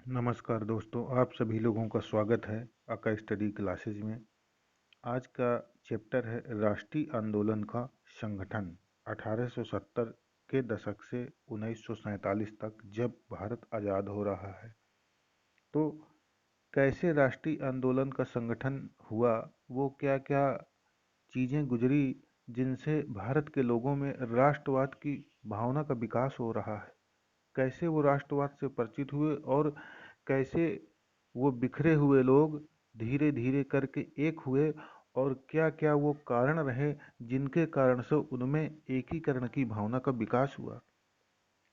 नमस्कार दोस्तों, आप सभी लोगों का स्वागत है आका स्टडी क्लासेज में। आज का चैप्टर है राष्ट्रीय आंदोलन का संगठन 1870 के दशक से 1947 तक, जब भारत आज़ाद हो रहा है। तो कैसे राष्ट्रीय आंदोलन का संगठन हुआ, वो क्या क्या चीज़ें गुजरी जिनसे भारत के लोगों में राष्ट्रवाद की भावना का विकास हो रहा है, कैसे वो राष्ट्रवाद से परिचित हुए और कैसे वो बिखरे हुए लोग धीरे धीरे करके एक हुए, और क्या क्या वो कारण रहे जिनके कारण से उनमें एकीकरण की भावना का विकास हुआ।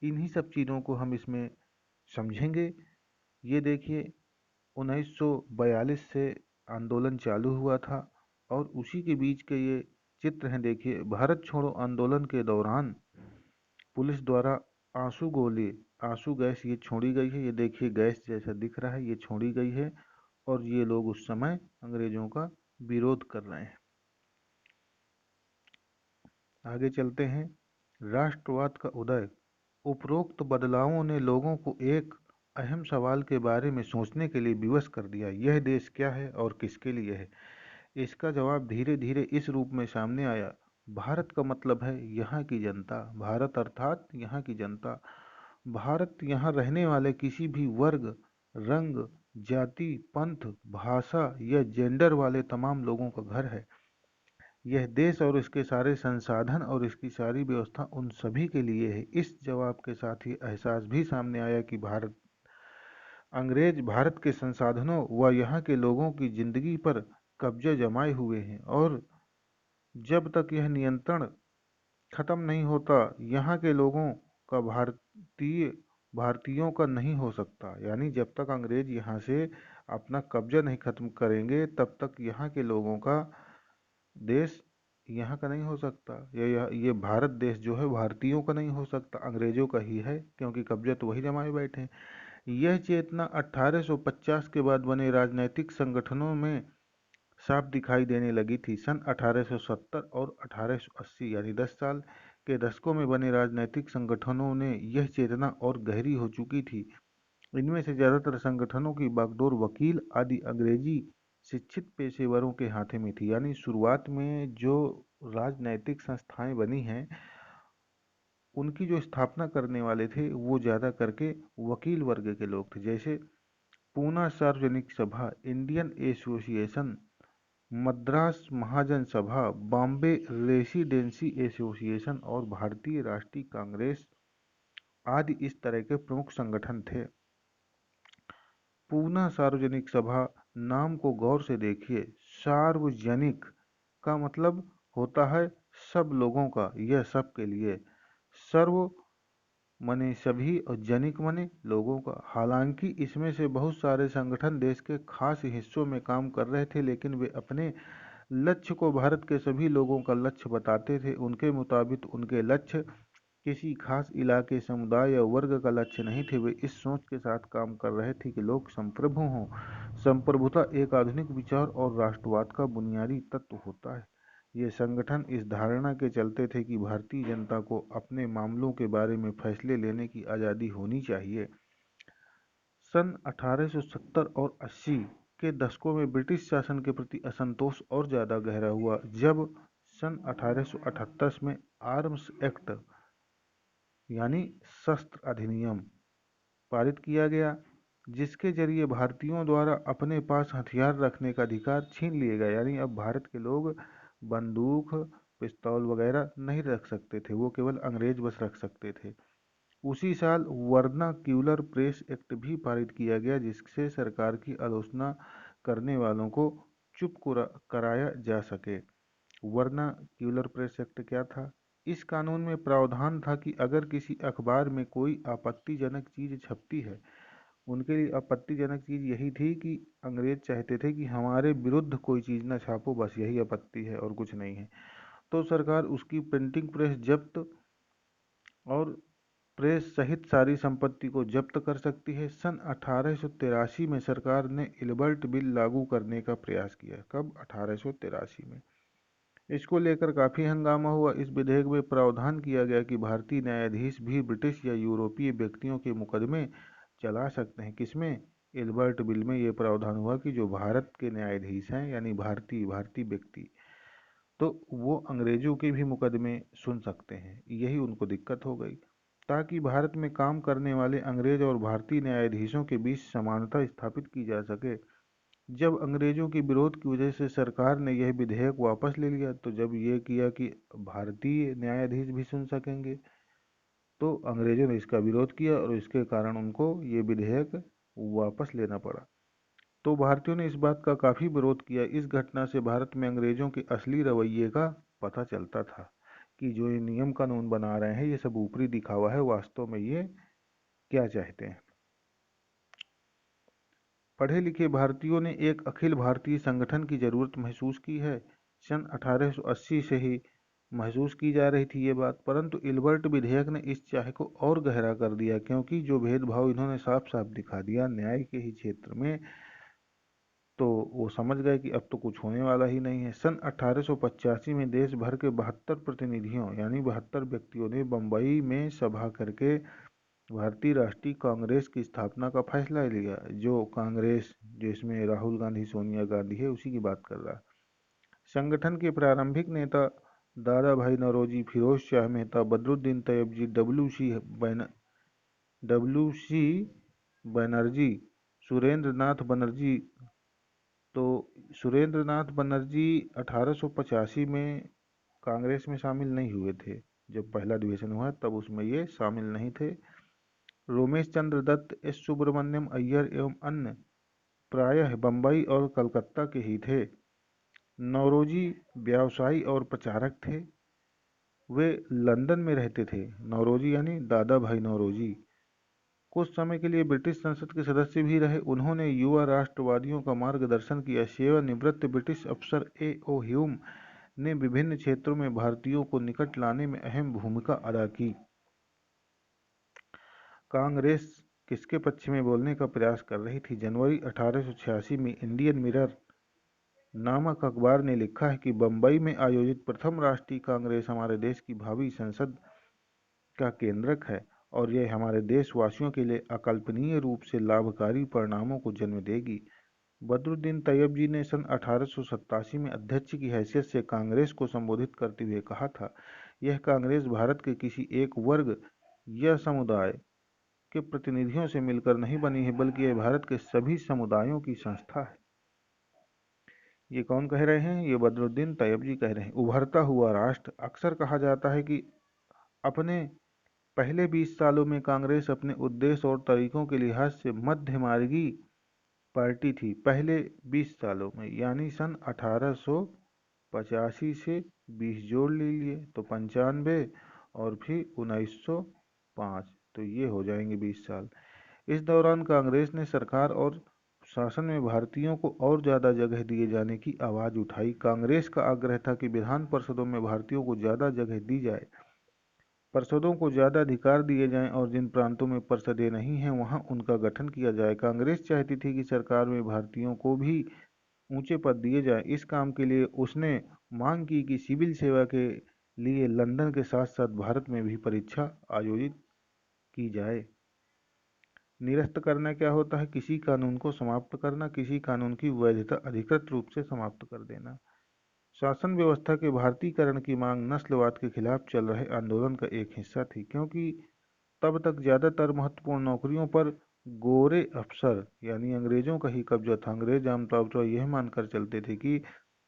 इन्हीं सब चीज़ों को हम इसमें समझेंगे। ये देखिए, 1942 से आंदोलन चालू हुआ था और उसी के बीच के ये चित्र हैं। देखिए, भारत छोड़ो आंदोलन के दौरान पुलिस द्वारा आंसू गोली, आंसू गैस ये छोड़ी गई है। ये देखिए, गैस जैसा दिख रहा है, ये छोड़ी गई है और ये लोग उस समय अंग्रेजों का विरोध कर रहे हैं। आगे चलते हैं। राष्ट्रवाद का उदय। उपरोक्त बदलावों ने लोगों को एक अहम सवाल के बारे में सोचने के लिए विवश कर दिया, यह देश क्या है और किसके लिए है। इसका जवाब धीरे धीरे इस रूप में सामने आया। भारत का मतलब है यहाँ की जनता, भारत अर्थात यहाँ की जनता। भारत यहाँ रहने वाले किसी भी वर्ग, रंग, जाति, पंथ, भाषा या जेंडर वाले तमाम लोगों का घर है। यह देश और इसके सारे संसाधन और इसकी सारी व्यवस्था उन सभी के लिए है। इस जवाब के साथ ही एहसास भी सामने आया कि अंग्रेज भारत के संसाधनों व यहाँ के लोगों की जिंदगी पर कब्जा जमाए हुए हैं, और जब तक यह नियंत्रण खत्म नहीं होता, यहाँ के लोगों का भारतीयों का नहीं हो सकता। यानी जब तक अंग्रेज यहाँ से अपना कब्जा नहीं खत्म करेंगे, तब तक यहाँ के लोगों का देश यहाँ का नहीं हो सकता। ये भारत देश जो है भारतीयों का नहीं हो सकता, अंग्रेजों का ही है, क्योंकि कब्जा तो वही जमाए बैठे हैं। यह चेतना 1850 के बाद बने राजनीतिक संगठनों में साफ दिखाई देने लगी थी। सन 1870 और 1880 यानी 10 साल के दशकों में बने राजनीतिक संगठनों ने यह चेतना और गहरी हो चुकी थी। इनमें से ज़्यादातर संगठनों की बागडोर वकील आदि अंग्रेजी शिक्षित पेशेवरों के हाथे में थी। यानी शुरुआत में जो राजनैतिक संस्थाएं बनी हैं, उनकी जो स्थापना करने वाले थे वो ज़्यादा करके वकील वर्ग के लोग थे, जैसे पूना सार्वजनिक सभा, इंडियन एसोसिएशन, मद्रास महाजन सभा, बॉम्बे रेसिडेंसी एसोसिएशन और भारतीय राष्ट्रीय कांग्रेस आदि इस तरह के प्रमुख संगठन थे। पूना सार्वजनिक सभा नाम को गौर से देखिए। सार्वजनिक का मतलब होता है सब लोगों का, यह सब के लिए। सर्व मने सभी और जनिक मने लोगों का। हालांकि इसमें से बहुत सारे संगठन देश के खास हिस्सों में काम कर रहे थे, लेकिन वे अपने लक्ष्य को भारत के सभी लोगों का लक्ष्य बताते थे। उनके मुताबिक उनके लक्ष्य किसी खास इलाके, समुदाय या वर्ग का लक्ष्य नहीं थे। वे इस सोच के साथ काम कर रहे थे कि लोग संप्रभु हों। संप्रभुता एक आधुनिक विचार और राष्ट्रवाद का बुनियादी तत्व होता है। ये संगठन इस धारणा के चलते थे कि भारतीय जनता को अपने मामलों के बारे में फैसले लेने की आज़ादी होनी चाहिए। सन 1870 और 80 के दशकों में ब्रिटिश शासन के प्रति असंतोष और ज़्यादा गहरा हुआ, जब सन 1878 में आर्म्स एक्ट यानी शस्त्र अधिनियम पारित किया गया, जिसके जरिए भारतीयों द्वारा अपने पास हथियार रखने का अधिकार छीन लिए गया। यानी अब भारत के लोग बंदूक, पिस्तौल वगैरह नहीं रख सकते थे, वो केवल अंग्रेज बस रख सकते थे। उसी साल वर्नाक्यूलर प्रेस एक्ट भी पारित किया गया, जिससे सरकार की आलोचना करने वालों को चुप कराया जा सके। वर्नाक्यूलर प्रेस एक्ट क्या था? इस कानून में प्रावधान था कि अगर किसी अखबार में कोई आपत्तिजनक चीज़ छपती है, उनके लिए आपत्तिजनक चीज़ यही थी कि अंग्रेज चाहते थे कि हमारे विरुद्ध कोई चीज़ ना छापो, बस यही आपत्ति है और कुछ नहीं है। तो सरकार उसकी प्रिंटिंग प्रेस जब्त और प्रेस सहित सारी संपत्ति को जब्त कर सकती है। सन 1883 में सरकार ने इलबर्ट बिल लागू करने का प्रयास किया। कब? 1883 में। इसको लेकर काफ़ी हंगामा हुआ। इस विधेयक में प्रावधान किया गया कि भारतीय न्यायाधीश भी ब्रिटिश या यूरोपीय व्यक्तियों के मुकदमे चला सकते हैं। किसमें? इल्बर्ट बिल में ये प्रावधान हुआ कि जो भारत के न्यायाधीश हैं यानी भारतीय भारतीय व्यक्ति, तो वो अंग्रेजों के भी मुकदमे सुन सकते हैं। यही उनको दिक्कत हो गई। ताकि भारत में काम करने वाले अंग्रेज और भारतीय न्यायाधीशों के बीच समानता स्थापित की जा सके। जब अंग्रेजों के विरोध की वजह से सरकार ने यह विधेयक वापस ले लिया, तो जब ये किया कि भारतीय न्यायाधीश भी सुन सकेंगे, तो अंग्रेजों ने इसका विरोध किया और इसके कारण उनको ये विधेयक वापस लेना पड़ा। तो भारतीयों ने इस बात का काफ़ी विरोध किया। इस घटना से भारत में अंग्रेजों के असली रवैये का पता चलता था कि जो ये नियम कानून बना रहे हैं ये सब ऊपरी दिखावा है, वास्तव में ये क्या चाहते हैं। पढ़े लिखे भारतीयों ने एक अखिल भारतीय संगठन की जरूरत महसूस की है। सन 1880 से ही महसूस की जा रही थी ये बात, परंतु इल्बर्ट विधेयक ने इस चाह को और गहरा कर दिया, क्योंकि जो भेदभाव इन्होंने साफ साफ दिखा दिया न्याय के ही क्षेत्र में, तो वो समझ गए कि अब तो कुछ होने वाला ही नहीं है। सन 1885 में देश भर के 72 प्रतिनिधियों यानी 72 व्यक्तियों ने बम्बई में सभा करके भारतीय राष्ट्रीय कांग्रेस की स्थापना का फैसला लिया। जो कांग्रेस, जिसमें राहुल गांधी सोनिया गांधी है, उसी की बात कर रहा है। संगठन के प्रारंभिक नेता दादा भाई नौरोजी, फिरोज शाह मेहता, बदरुद्दीन तैयबजी, डब्ल्यू सी बनर्जी, सुरेंद्र नाथ बनर्जी। तो सुरेंद्र नाथ बनर्जी 1885 में कांग्रेस में शामिल नहीं हुए थे। जब पहला अधिवेशन हुआ तब उसमें ये शामिल नहीं थे। रोमेश चंद्र दत्त, एस सुब्रमण्यम अय्यर एवं अन्य प्रायः बम्बई और कलकत्ता के ही थे। नौरोजी व्यवसायी और प्रचारक थे। वे लंदन में रहते थे। नौरोजी यानी दादा भाई नौरोजी कुछ समय के लिए ब्रिटिश संसद के सदस्य भी रहे। उन्होंने युवा राष्ट्रवादियों का मार्गदर्शन किया। सेवानिवृत्त ब्रिटिश अफसर A.O. ह्यूम ने विभिन्न क्षेत्रों में भारतीयों को निकट लाने में अहम भूमिका अदा की। कांग्रेस किसके पक्ष में बोलने का प्रयास कर रही थी? जनवरी 1886 में इंडियन मिरर नामक अखबार ने लिखा है कि बम्बई में आयोजित प्रथम राष्ट्रीय कांग्रेस हमारे देश की भावी संसद का केंद्रक है और यह हमारे देशवासियों के लिए अकल्पनीय रूप से लाभकारी परिणामों को जन्म देगी। बदरुद्दीन तैयबजी ने सन 1887 में अध्यक्ष की हैसियत से कांग्रेस को संबोधित करते हुए कहा था, यह कांग्रेस भारत के किसी एक वर्ग या समुदाय के प्रतिनिधियों से मिलकर नहीं बनी है, बल्कि यह भारत के सभी समुदायों की संस्था है। ये कौन कह रहे हैं? ये बदरुद्दीन तैयबजी कह रहे हैं। उभरता हुआ राष्ट्र अक्सर कहा जाता है कि अपने पहले 20 सालों में कांग्रेस अपने उद्देश्य और तरीकों के लिहाज से मध्यमार्गी पार्टी थी। पहले 20 सालों में यानी सन 1885 से 20 जोड़ लीजिए तो 95 और फिर 1905, तो ये हो जाएंगे 20 साल। इस दौरान कांग्रेस ने सरकार और शासन में भारतीयों को और ज़्यादा जगह दिए जाने की आवाज़ उठाई। कांग्रेस का आग्रह था कि विधान परिषदों में भारतीयों को ज़्यादा जगह दी जाए, परिषदों को ज़्यादा अधिकार दिए जाएं और जिन प्रांतों में परिषदें नहीं हैं वहां उनका गठन किया जाए। कांग्रेस चाहती थी कि सरकार में भारतीयों को भी ऊंचे पद दिए जाएं। इस काम के लिए उसने मांग की कि सिविल सेवा के लिए लंदन के साथ साथ भारत में भी परीक्षा आयोजित की जाए। निरस्त करना क्या होता है? किसी कानून को समाप्त करना, किसी कानून की वैधता अधिकृत रूप से समाप्त कर देना। शासन व्यवस्था के भारतीयकरण की मांग नस्लवाद के खिलाफ चल रहे आंदोलन का एक हिस्सा थी, क्योंकि तब तक ज़्यादातर महत्वपूर्ण नौकरियों पर गोरे अफसर यानी अंग्रेजों का ही कब्जा था। अंग्रेज आमतौर पर यह मानकर चलते थे कि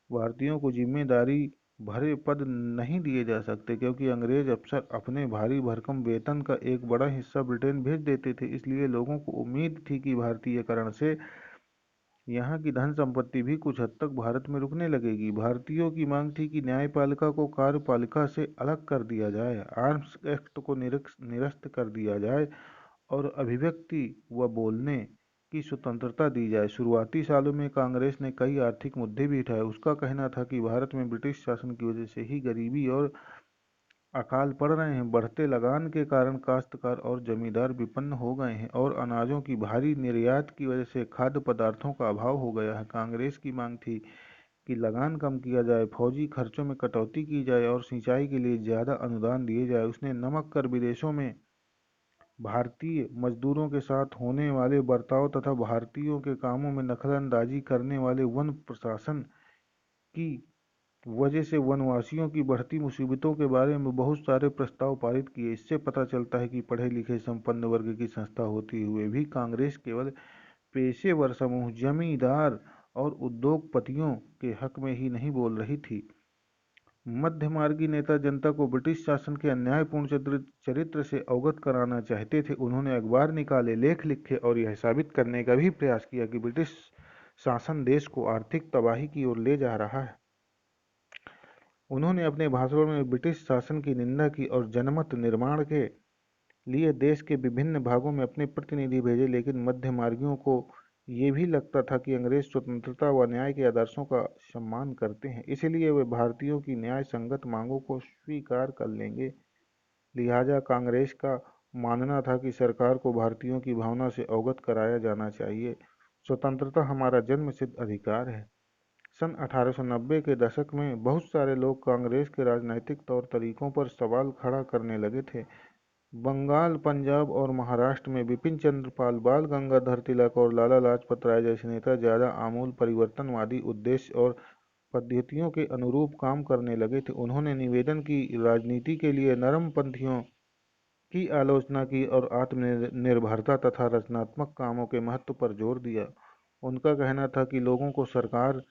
भारतीयों को जिम्मेदारी भरे पद नहीं दिए जा सकते, क्योंकि अंग्रेज अफसर अपने भारी भरकम वेतन का एक बड़ा हिस्सा ब्रिटेन भेज देते थे। इसलिए लोगों को उम्मीद थी कि भारतीयकरण से यहाँ की धन संपत्ति भी कुछ हद तक भारत में रुकने लगेगी। भारतीयों की मांग थी कि न्यायपालिका को कार्यपालिका से अलग कर दिया जाए, आर्म्स एक्ट को निरस्त कर दिया जाए और अभिव्यक्ति व बोलने की स्वतंत्रता दी जाए। शुरुआती सालों में कांग्रेस ने कई आर्थिक मुद्दे भी उठाए। उसका कहना था कि भारत में ब्रिटिश शासन की वजह से ही गरीबी और अकाल पड़ रहे हैं। बढ़ते लगान के कारण काश्तकार और जमींदार विपन्न हो गए हैं और अनाजों की भारी निर्यात की वजह से खाद्य पदार्थों का अभाव हो गया है। कांग्रेस की मांग थी कि लगान कम किया जाए, फौजी खर्चों में कटौती की जाए और सिंचाई के लिए ज़्यादा अनुदान दिए जाए। उसने नमक कर विदेशों में भारतीय मजदूरों के साथ होने वाले बर्ताव तथा भारतीयों के कामों में दखलंदाजी करने वाले वन प्रशासन की वजह से वनवासियों की बढ़ती मुसीबतों के बारे में बहुत सारे प्रस्ताव पारित किए। इससे पता चलता है कि पढ़े लिखे संपन्न वर्ग की संस्था होते हुए भी कांग्रेस केवल पेशेवर समूह, जमींदार और उद्योगपतियों के हक में ही नहीं बोल रही थी। मध्यमार्गी नेता जनता को ब्रिटिश शासन के अन्यायपूर्ण चरित्र से अवगत कराना चाहते थे। उन्होंने अखबार निकाले, लेख लिखे और यह साबित करने का भी प्रयास किया कि ब्रिटिश शासन देश को आर्थिक तबाही की ओर ले जा रहा है। उन्होंने अपने भाषणों में ब्रिटिश शासन की निंदा की और जनमत निर्माण के लिए देश के विभिन्न भागों में अपने प्रतिनिधि भेजे, लेकिन मध्यमार्गियों को ये भी लगता था कि अंग्रेज स्वतंत्रता व न्याय के आदर्शों का सम्मान करते हैं, इसलिए वे भारतीयों की न्याय संगत मांगों को स्वीकार कर लेंगे। लिहाजा कांग्रेस का मानना था कि सरकार को भारतीयों की भावना से अवगत कराया जाना चाहिए। स्वतंत्रता हमारा जन्मसिद्ध अधिकार है। सन 1890 के दशक में बहुत सारे लोग कांग्रेस के राजनीतिक तौर तरीकों पर सवाल खड़ा करने लगे थे। बंगाल, पंजाब और महाराष्ट्र में बिपिन चंद्र पाल, बाल गंगाधर तिलक और लाला लाजपत राय जैसे नेता ज्यादा आमूल परिवर्तनवादी उद्देश्य और पद्धतियों के अनुरूप काम करने लगे थे। उन्होंने निवेदन की राजनीति के लिए नरमपंथियों की आलोचना की और आत्मनिर्भरता तथा रचनात्मक कामों के महत्व पर जोर दिया। उनका कहना था कि लोगों को सरकार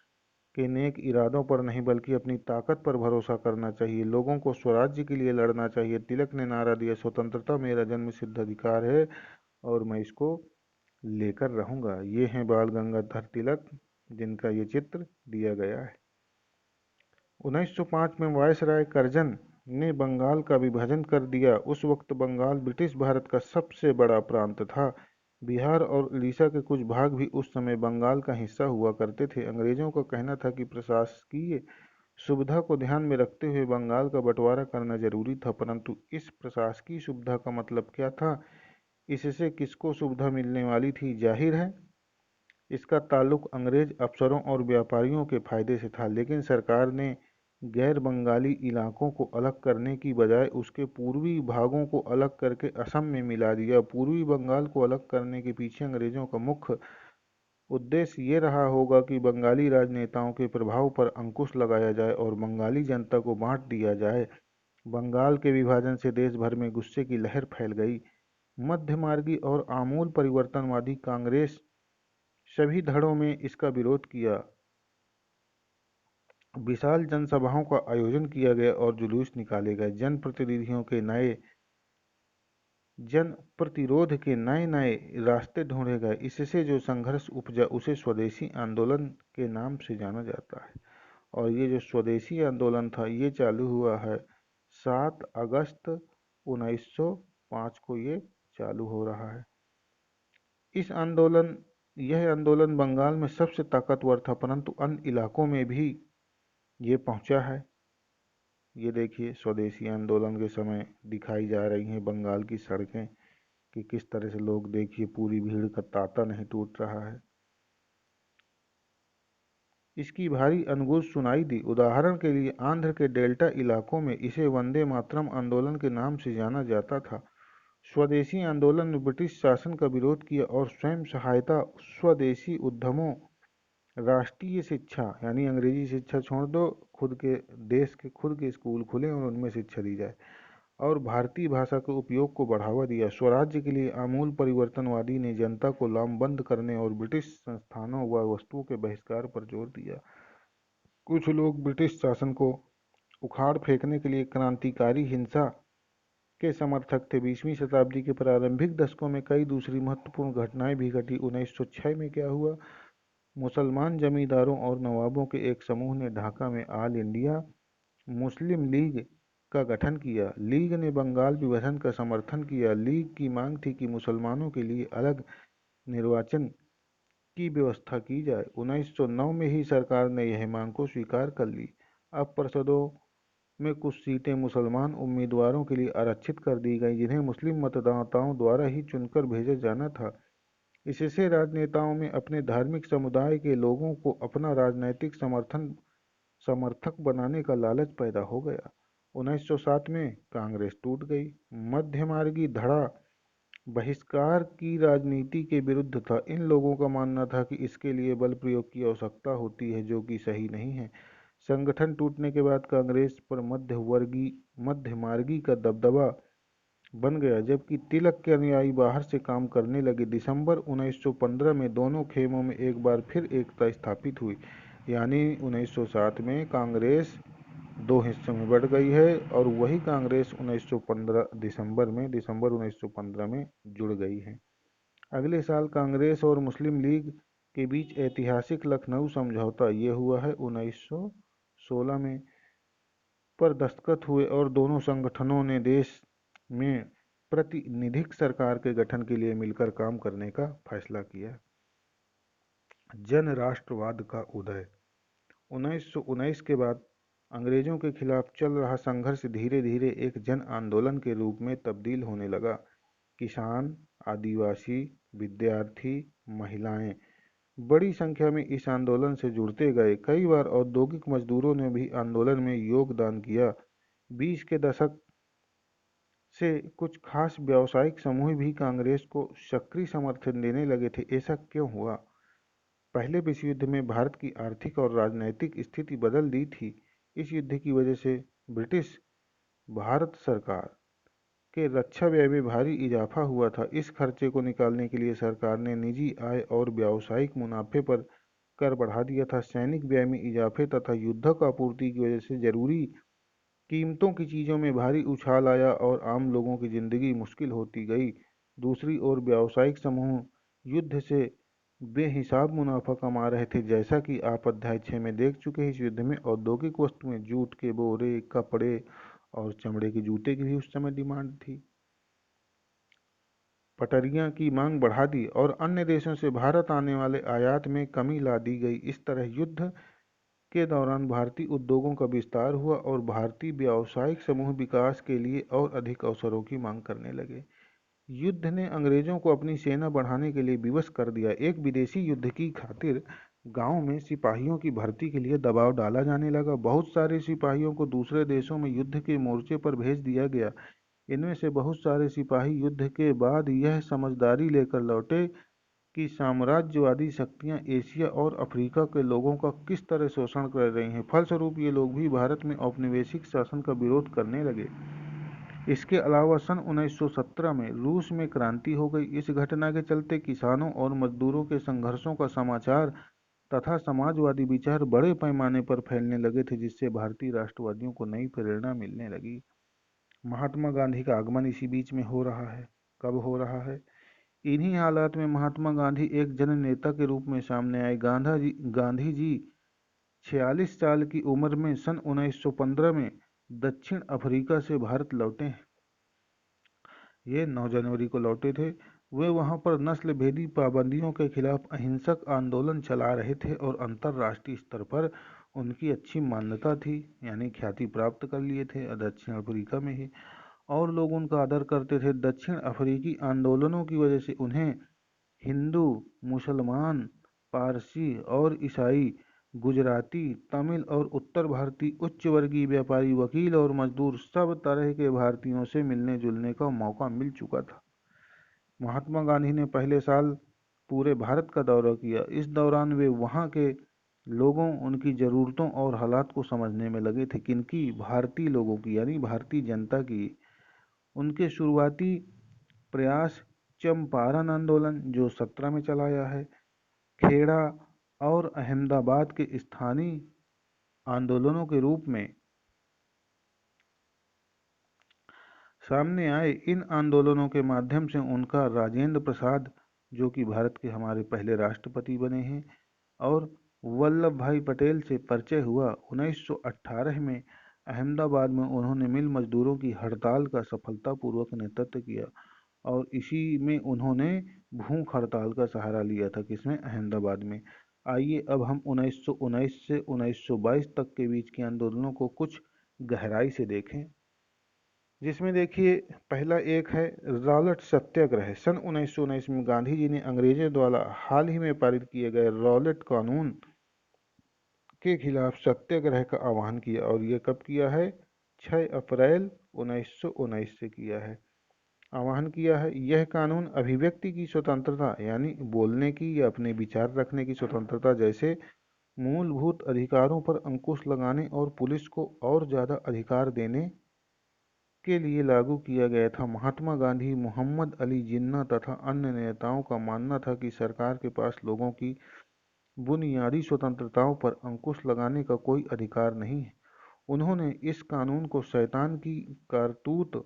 के नेक इरादों पर नहीं बल्कि अपनी ताकत पर भरोसा करना चाहिए। लोगों को स्वराज्य के लिए लड़ना चाहिए। तिलक ने नारा दिया, स्वतंत्रता मेरा जन्मसिद्ध अधिकार है और मैं इसको लेकर रहूंगा। ये हैं बाल गंगाधर तिलक, जिनका ये चित्र दिया गया है। 1905 में वायसराय करजन ने बंगाल का विभाजन कर दिया। उस वक्त बंगाल ब्रिटिश भारत का सबसे बड़ा प्रांत था। बिहार और उड़ीसा के कुछ भाग भी उस समय बंगाल का हिस्सा हुआ करते थे। अंग्रेजों का कहना था कि प्रशासकीय सुविधा को ध्यान में रखते हुए बंगाल का बंटवारा करना जरूरी था, परंतु इस प्रशासकीय सुविधा का मतलब क्या था, इससे किसको सुविधा मिलने वाली थी? जाहिर है इसका ताल्लुक अंग्रेज अफसरों और व्यापारियों के फायदे से था। लेकिन सरकार ने गैर बंगाली इलाकों को अलग करने की बजाय उसके पूर्वी भागों को अलग करके असम में मिला दिया। पूर्वी बंगाल को अलग करने के पीछे अंग्रेजों का मुख्य उद्देश्य ये रहा होगा कि बंगाली राजनेताओं के प्रभाव पर अंकुश लगाया जाए और बंगाली जनता को बांट दिया जाए। बंगाल के विभाजन से देश भर में गुस्से की लहर फैल गई। मध्यमार्गी और आमूल परिवर्तनवादी कांग्रेस सभी धड़ों में इसका विरोध किया। विशाल जनसभाओं का आयोजन किया गया और जुलूस निकाले गए। जन प्रतिरोध के नए नए रास्ते ढूंढे गए। इससे जो संघर्ष उपजा उसे स्वदेशी आंदोलन के नाम से जाना जाता है। और ये जो स्वदेशी आंदोलन था ये चालू हुआ है 7 अगस्त 1905 को ये चालू हो रहा है। यह आंदोलन बंगाल में सबसे ताकतवर था, परंतु अन्य इलाकों में भी ये पहुंचा है। ये देखिए स्वदेशी आंदोलन के समय दिखाई जा रही हैं बंगाल की सड़कें कि किस तरह से लोग, देखिए पूरी भीड़ का तांता नहीं टूट रहा है। इसकी भारी अनुगूंज सुनाई दी। उदाहरण के लिए आंध्र के डेल्टा इलाकों में इसे वंदे मातरम आंदोलन के नाम से जाना जाता था। स्वदेशी आंदोलन ने ब्रिटिश शासन का विरोध किया और स्वयं सहायता स्वदेशी उद्यमों, राष्ट्रीय शिक्षा यानी अंग्रेजी शिक्षा छोड़ दो, खुद के देश के खुद के स्कूल खुले और उनमें शिक्षा दी जाए, और भारतीय भाषा के उपयोग को बढ़ावा दिया। स्वराज्य के लिए आमूल परिवर्तनवादी ने जनता को लामबंद करने और ब्रिटिश संस्थानों व वस्तुओं के बहिष्कार पर जोर दिया। कुछ लोग ब्रिटिश शासन को उखाड़ फेंकने के लिए क्रांतिकारी हिंसा के समर्थक थे। 20वीं शताब्दी के प्रारंभिक दशकों में कई दूसरी महत्वपूर्ण घटनाएं भी घटी। 1906 में क्या हुआ? मुसलमान जमींदारों और नवाबों के एक समूह ने ढाका में ऑल इंडिया मुस्लिम लीग का गठन किया। लीग ने बंगाल विभाजन का समर्थन किया। लीग की मांग थी कि मुसलमानों के लिए अलग निर्वाचन की व्यवस्था की जाए। 1909 में ही सरकार ने यह मांग को स्वीकार कर ली। अब परिषदों में कुछ सीटें मुसलमान उम्मीदवारों के लिए आरक्षित कर दी गई, जिन्हें मुस्लिम मतदाताओं द्वारा ही चुनकर भेजा जाना था। इससे राजनेताओं में अपने धार्मिक समुदाय के लोगों को अपना राजनैतिक समर्थक बनाने का लालच पैदा हो गया। 1907 में कांग्रेस टूट गई। मध्यमार्गी धड़ा बहिष्कार की राजनीति के विरुद्ध था। इन लोगों का मानना था कि इसके लिए बल प्रयोग की आवश्यकता होती है, जो कि सही नहीं है। संगठन टूटने के बाद कांग्रेस पर मध्यमार्गी का दबदबा बन गया, जबकि तिलक के अनुयायी बाहर से काम करने लगे। दिसंबर 1915 में दोनों खेमों में एक बार फिर एकता स्थापित हुई, यानी 1907 में कांग्रेस दो हिस्सों में बढ़ गई है और वही कांग्रेस 1915 दिसंबर 1915 में जुड़ गई है। अगले साल कांग्रेस और मुस्लिम लीग के बीच ऐतिहासिक लखनऊ समझौता ये हुआ है 1916 में पर दस्तखत हुए और दोनों संगठनों ने देश में प्रतिनिधिक सरकार के गठन के लिए मिलकर काम करने का फैसला किया। जन राष्ट्रवाद का उदय 1919 के बाद अंग्रेजों के खिलाफ चल रहा संघर्ष धीरे धीरे एक जन आंदोलन के रूप में तब्दील होने लगा। किसान, आदिवासी, विद्यार्थी, महिलाएं बड़ी संख्या में इस आंदोलन से जुड़ते गए। कई बार औद्योगिक मजदूरों ने भी आंदोलन में योगदान किया। 20 के दशक से कुछ खास व्यावसायिक समूह भी कांग्रेस को सक्रिय समर्थन देने लगे थे। ऐसा क्यों हुआ? पहले विश्व युद्ध में भारत की आर्थिक और राजनैतिक स्थिति बदल दी थी। इस युद्ध की वजह से ब्रिटिश भारत सरकार के रक्षा व्यय में भारी इजाफा हुआ था। इस खर्चे को निकालने के लिए सरकार ने निजी आय और व्यावसायिक मुनाफे पर कर बढ़ा दिया था। सैनिक व्यय में इजाफे तथा युद्धक आपूर्ति की वजह से जरूरी कीमतों की चीज़ों में भारी उछाल आया और आम लोगों की जिंदगी मुश्किल होती गई। दूसरी ओर व्यावसायिक समूह युद्ध से बेहिसाब मुनाफा कमा रहे थे। जैसा कि आप अध्याय 6 में देख चुके हैं, इस युद्ध में औद्योगिक वस्तुएं, जूट के बोरे, कपड़े और चमड़े के जूते की भी उस समय डिमांड थी। पटरियां की मांग बढ़ा दी और अन्य देशों से भारत आने वाले आयात में कमी ला दी गई। इस तरह युद्ध के दौरान भारतीय उद्योगों का विस्तार हुआ और भारतीय व्यावसायिक समूह विकास के लिए और अधिक अवसरों की मांग करने लगे। युद्ध ने अंग्रेजों को अपनी सेना बढ़ाने के लिए विवश कर दिया। एक विदेशी युद्ध की खातिर गांव में सिपाहियों की भर्ती के लिए दबाव डाला जाने लगा। बहुत सारे सिपाहियों को दूसरे देशों में युद्ध के मोर्चे पर भेज दिया गया। इनमें से बहुत सारे सिपाही युद्ध के बाद यह समझदारी लेकर लौटे कि साम्राज्यवादी शक्तियां एशिया और अफ्रीका के लोगों का किस तरह शोषण कर रही हैं। फलस्वरूप ये लोग भी भारत में औपनिवेशिक शासन का विरोध करने लगे। इसके अलावा सन 1917 में रूस में क्रांति हो गई। इस घटना के चलते किसानों और मजदूरों के संघर्षों का समाचार तथा समाजवादी विचार बड़े पैमाने पर फैलने लगे थे, जिससे भारतीय राष्ट्रवादियों को नई प्रेरणा मिलने लगी। महात्मा गांधी का आगमन इसी बीच में हो रहा है। कब हो रहा है? इन्हीं हालात में महात्मा गांधी एक जननेता के रूप में सामने आए। गांधी जी 46 साल की उम्र में सन 1915 में दक्षिण अफ्रीका से भारत लौटे। ये 9 जनवरी को लौटे थे। वे वहां पर नस्ल भेदी पाबंदियों के खिलाफ अहिंसक आंदोलन चला रहे थे और अंतर्राष्ट्रीय स्तर पर उनकी अच्छी मान्यता थी, यानी ख्याति प्राप्त कर लिए थे दक्षिण अफ्रीका में ही, और लोग उनका आदर करते थे। दक्षिण अफ्रीकी आंदोलनों की वजह से उन्हें हिंदू, मुसलमान, पारसी और ईसाई, गुजराती, तमिल और उत्तर भारतीय उच्च वर्गीय व्यापारी, वकील और मजदूर सब तरह के भारतीयों से मिलने जुलने का मौका मिल चुका था। महात्मा गांधी ने पहले साल पूरे भारत का दौरा किया। इस दौरान वे वहाँ के लोगों, उनकी ज़रूरतों और हालात को समझने में लगे थे। किनकी? भारतीय लोगों की, यानी भारतीय जनता की। उनके शुरुआती प्रयास चंपारण आंदोलन, जो 17 में चलाया है, खेड़ा और अहमदाबाद के स्थानीय आंदोलनों के रूप में सामने आए। इन आंदोलनों के माध्यम से उनका राजेंद्र प्रसाद, जो कि भारत के हमारे पहले राष्ट्रपति बने हैं, और वल्लभ भाई पटेल से परिचय हुआ। 1918 में अहमदाबाद में उन्होंने मिल मजदूरों की हड़ताल का सफलतापूर्वक नेतृत्व किया और इसी में उन्होंने भूख हड़ताल का सहारा लिया था। किसमें? अहमदाबाद में। आइए अब हम 1919 से 1922 तक के बीच के आंदोलनों को कुछ गहराई से देखें, जिसमें देखिए पहला एक है रॉलेट सत्याग्रह। सन 1919 में गांधी जी ने अंग्रेजों द्वारा हाल ही में पारित किए गए रॉलेट कानून के खिलाफ सत्याग्रह का आह्वान किया और ये कब किया है? 6 अप्रैल 1919 से किया है। आह्वान किया है। यह कानून अभिव्यक्ति की स्वतंत्रता यानी बोलने की या अपने विचार रखने की स्वतंत्रता जैसे मूलभूत अधिकारों पर अंकुश लगाने और पुलिस को और ज़्यादा अधिकार देने के लिए लागू किया गया था। महात्मा गांधी, मोहम्मद अली जिन्ना तथा अन्य नेताओं का मानना था कि सरकार के पास लोगों की बुनियादी स्वतंत्रताओं पर अंकुश लगाने का कोई अधिकार नहीं है। उन्होंने इस कानून को शैतान की कारतूत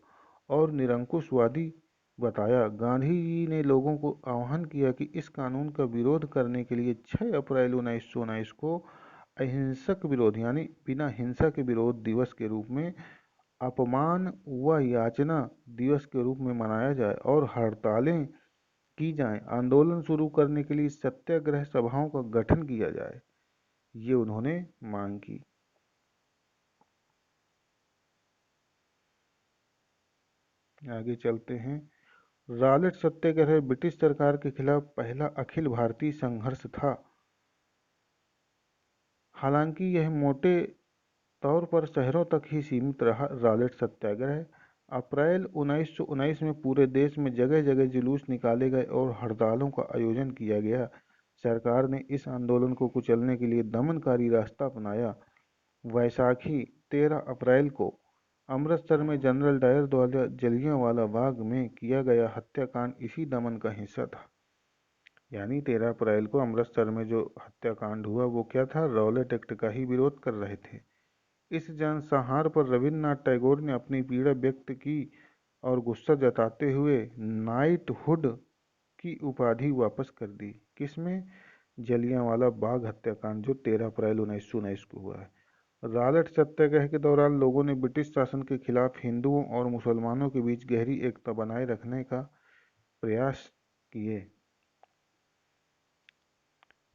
और निरंकुशवादी बताया। गांधी जी ने लोगों को आह्वान किया कि इस कानून का विरोध करने के लिए 6 अप्रैल 1919 को अहिंसक विरोध यानी बिना हिंसा के विरोध दिवस के रूप में, अपमान व याचना दिवस के रूप में मनाया जाए और हड़तालें की जाएं। आंदोलन शुरू करने के लिए सत्याग्रह सभाओं का गठन किया जाए, ये उन्होंने मांग की। आगे चलते हैं। रॉलेट सत्याग्रह ब्रिटिश सरकार के खिलाफ पहला अखिल भारतीय संघर्ष था। हालांकि यह मोटे तौर पर शहरों तक ही सीमित रहा। रॉलेट सत्याग्रह अप्रैल 1919 में पूरे देश में जगह जगह जुलूस निकाले गए और हड़तालों का आयोजन किया गया। सरकार ने इस आंदोलन को कुचलने के लिए दमनकारी रास्ता अपनाया। वैसाखी 13 अप्रैल को अमृतसर में जनरल डायर द्वारा जलियांवाला बाग में किया गया हत्याकांड इसी दमन का हिस्सा था। यानी 13 अप्रैल को अमृतसर में जो हत्याकांड हुआ वो क्या था, रॉलेट एक्ट का ही विरोध कर रहे थे। इस जनसंहार पर रविन्द्रनाथ टैगोर ने अपनी पीड़ा व्यक्त की और गुस्सा जताते हुए नाइटहुड की उपाधि वापस कर दी। किसमें? जलियांवाला बाग हत्याकांड जो 13 अप्रैल 1919 को हुआ है। रॉलेट सत्याग्रह के दौरान लोगों ने ब्रिटिश शासन के खिलाफ हिंदुओं और मुसलमानों के बीच गहरी एकता बनाए रखने का प्रयास किए।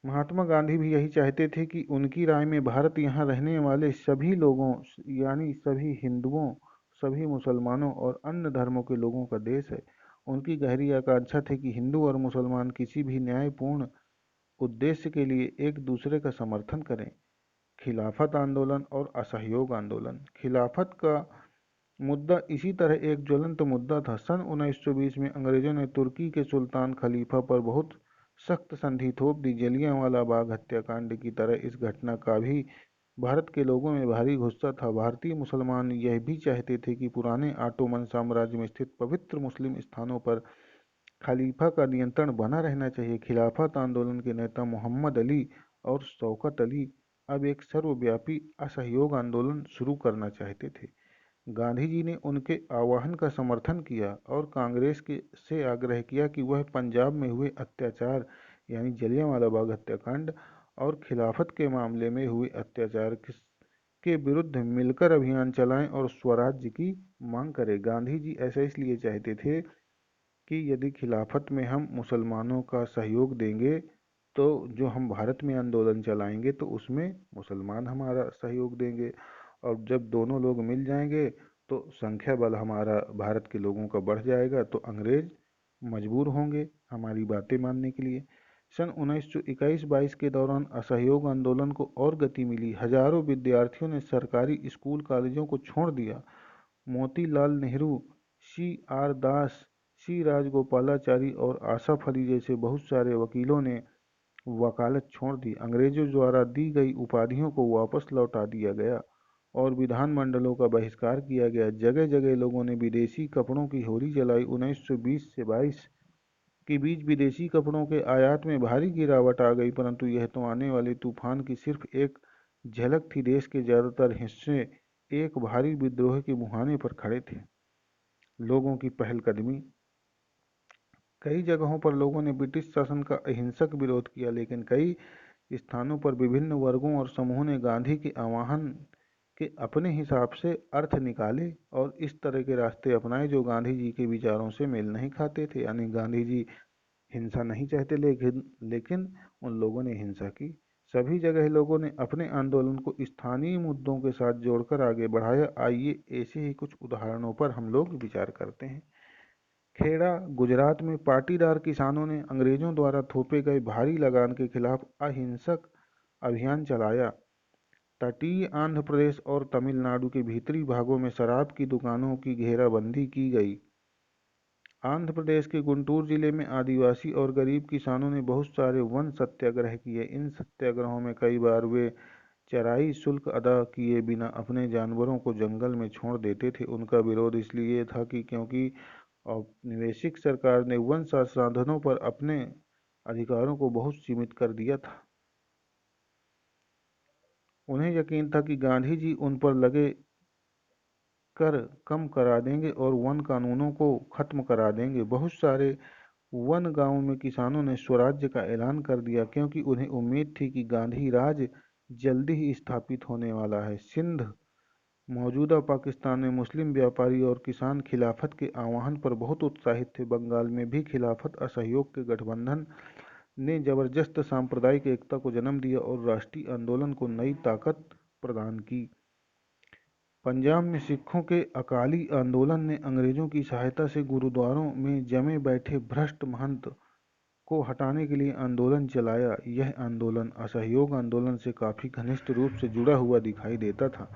महात्मा गांधी भी यही चाहते थे कि उनकी राय में भारत यहाँ रहने वाले सभी लोगों यानी सभी हिंदुओं, सभी मुसलमानों और अन्य धर्मों के लोगों का देश है। उनकी गहरी आकांक्षा थी कि हिंदू और मुसलमान किसी भी न्यायपूर्ण उद्देश्य के लिए एक दूसरे का समर्थन करें। खिलाफत आंदोलन और असहयोग आंदोलन। खिलाफत का मुद्दा इसी तरह एक ज्वलंत मुद्दा था। सन 1920 में अंग्रेजों ने तुर्की के सुल्तान खलीफा पर बहुत सख्त संधि थोप दी। जलियांवाला बाग हत्याकांड की तरह इस घटना का भी भारत के लोगों में भारी गुस्सा था। भारतीय मुसलमान यह भी चाहते थे कि पुराने ऑटोमन साम्राज्य में स्थित पवित्र मुस्लिम स्थानों पर खलीफा का नियंत्रण बना रहना चाहिए। खिलाफत आंदोलन के नेता मोहम्मद अली और शौकत अली अब एक सर्वव्यापी असहयोग आंदोलन शुरू करना चाहते थे। गांधी जी ने उनके आह्वान का समर्थन किया और कांग्रेस से आग्रह किया कि वह पंजाब में हुए अत्याचार यानी जलियांवाला बाग हत्याकांड और खिलाफत के मामले में हुए अत्याचार के विरुद्ध मिलकर अभियान चलाएं और स्वराज्य की मांग करें। गांधी जी ऐसा इसलिए चाहते थे कि यदि खिलाफत में हम मुसलमानों का सहयोग देंगे तो जो हम भारत में आंदोलन चलाएंगे तो उसमें मुसलमान हमारा सहयोग देंगे, और जब दोनों लोग मिल जाएंगे तो संख्या बल हमारा भारत के लोगों का बढ़ जाएगा, तो अंग्रेज मजबूर होंगे हमारी बातें मानने के लिए। सन 1921-22 के दौरान असहयोग आंदोलन को और गति मिली। हजारों विद्यार्थियों ने सरकारी स्कूल कॉलेजों को छोड़ दिया। मोतीलाल नेहरू, सी आर दास, सी राजगोपालाचारी और आसफ अली जैसे बहुत सारे वकीलों ने वकालत छोड़ दी। अंग्रेजों द्वारा दी गई उपाधियों को वापस लौटा दिया गया और विधानमंडलों का बहिष्कार किया गया। जगह जगह लोगों ने विदेशी कपड़ों की होली जलाई। 1920 से 22 के बीच विदेशी कपड़ों के आयात में भारी गिरावट आ गई, परंतु यह तो आने वाले तूफान की सिर्फ एक झलक थी। देश के ज्यादातर हिस्से एक भारी विद्रोह के मुहाने पर खड़े थे। लोगों की पहलकदमी। कई जगहों पर लोगों ने ब्रिटिश शासन का अहिंसक विरोध किया, लेकिन कई स्थानों पर विभिन्न वर्गों और समूहों ने गांधी के आह्वान के अपने हिसाब से अर्थ निकाले और इस तरह के रास्ते अपनाए जो गांधी जी के विचारों से मेल नहीं खाते थे। यानी गांधी जी हिंसा नहीं चाहते, लेकिन उन लोगों ने हिंसा की। सभी जगह लोगों ने अपने आंदोलन को स्थानीय मुद्दों के साथ जोड़कर आगे बढ़ाया। आइए ऐसे ही कुछ उदाहरणों पर हम लोग विचार करते हैं। खेड़ा, गुजरात में पाटीदार किसानों ने अंग्रेजों द्वारा थोपे गए भारी लगान के खिलाफ अहिंसक अभियान चलाया। तटीय आंध्र प्रदेश और तमिलनाडु के भीतरी भागों में शराब की दुकानों की घेराबंदी की गई। आंध्र प्रदेश के गुंटूर जिले में आदिवासी और गरीब किसानों ने बहुत सारे वन सत्याग्रह किए। इन सत्याग्रहों में कई बार वे चराई शुल्क अदा किए बिना अपने जानवरों को जंगल में छोड़ देते थे। उनका विरोध इसलिए था कि क्योंकि औपनिवेशिक सरकार ने वन संसाधनों पर अपने अधिकारों को बहुत सीमित कर दिया था। उन्हें यकीन था कि गांधी जी उन पर लगे कर कम करा देंगे और वन कानूनों को खत्म करा देंगे। बहुत सारे वन गांवों में किसानों ने स्वराज्य का ऐलान कर दिया क्योंकि उन्हें उम्मीद थी कि गांधी राज जल्दी ही स्थापित होने वाला है। सिंध, मौजूदा पाकिस्तान में मुस्लिम व्यापारी और किसान खिलाफत के आह्वान पर बहुत उत्साहित थे। बंगाल में भी खिलाफत असहयोग के गठबंधन ने जबरदस्त सांप्रदायिक एकता को जन्म दिया और राष्ट्रीय आंदोलन को नई ताकत प्रदान की। पंजाब में सिखों के अकाली आंदोलन ने अंग्रेजों की सहायता से गुरुद्वारों में जमे बैठे भ्रष्ट महंत को हटाने के लिए आंदोलन चलाया। यह आंदोलन असहयोग आंदोलन से काफी घनिष्ठ रूप से जुड़ा हुआ दिखाई देता था।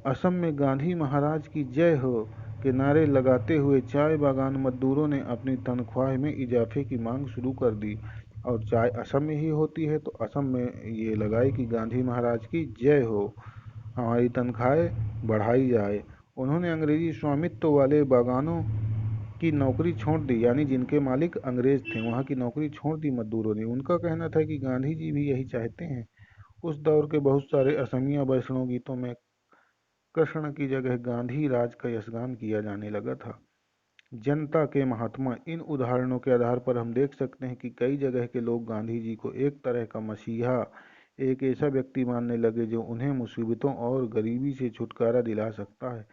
असम में गांधी महाराज की जय हो के नारे लगाते हुए चाय बागान मजदूरों ने अपनी तनख्वाह में इजाफे की मांग शुरू कर दी। और चाय असम में ही होती है तो असम में ये लगाई कि गांधी महाराज की जय हो, हमारी तनख्वाहें बढ़ाई जाए। उन्होंने अंग्रेजी स्वामित्व वाले बागानों की नौकरी छोड़ दी, यानी जिनके मालिक अंग्रेज थे वहां की नौकरी छोड़ दी मजदूरों ने। उनका कहना था कि गांधी जी भी यही चाहते हैं। उस दौर के बहुत सारे असमिया वैष्णव गीतों में कृष्ण की जगह गांधी राज का यशगान किया जाने लगा था। जनता के महात्मा, इन उदाहरणों के आधार पर हम देख सकते हैं कि कई जगह के लोग गांधी जी को एक तरह का मसीहा, एक ऐसा व्यक्ति मानने लगे जो उन्हें मुसीबतों और गरीबी से छुटकारा दिला सकता है।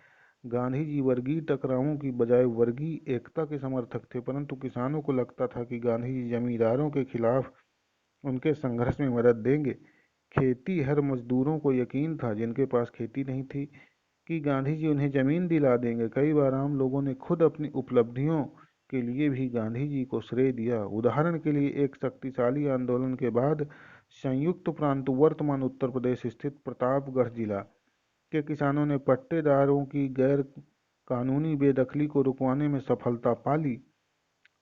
गांधी जी वर्गीय टकरावों की बजाय वर्गीय एकता के समर्थक थे, परंतु किसानों को लगता था कि गांधी जी जमींदारों के खिलाफ उनके संघर्ष में मदद देंगे। खेती हर मजदूरों को यकीन था जिनके पास खेती नहीं थी कि गांधी जी उन्हें जमीन दिला देंगे। कई बार आम लोगों ने खुद अपनी उपलब्धियों के लिए भी गांधी जी को श्रेय दिया। उदाहरण के लिए एक शक्तिशाली आंदोलन के बाद संयुक्त प्रांत वर्तमान उत्तर प्रदेश स्थित प्रतापगढ़ जिला के किसानों ने पट्टेदारों की गैर कानूनी बेदखली को रुकवाने में सफलता पा ली,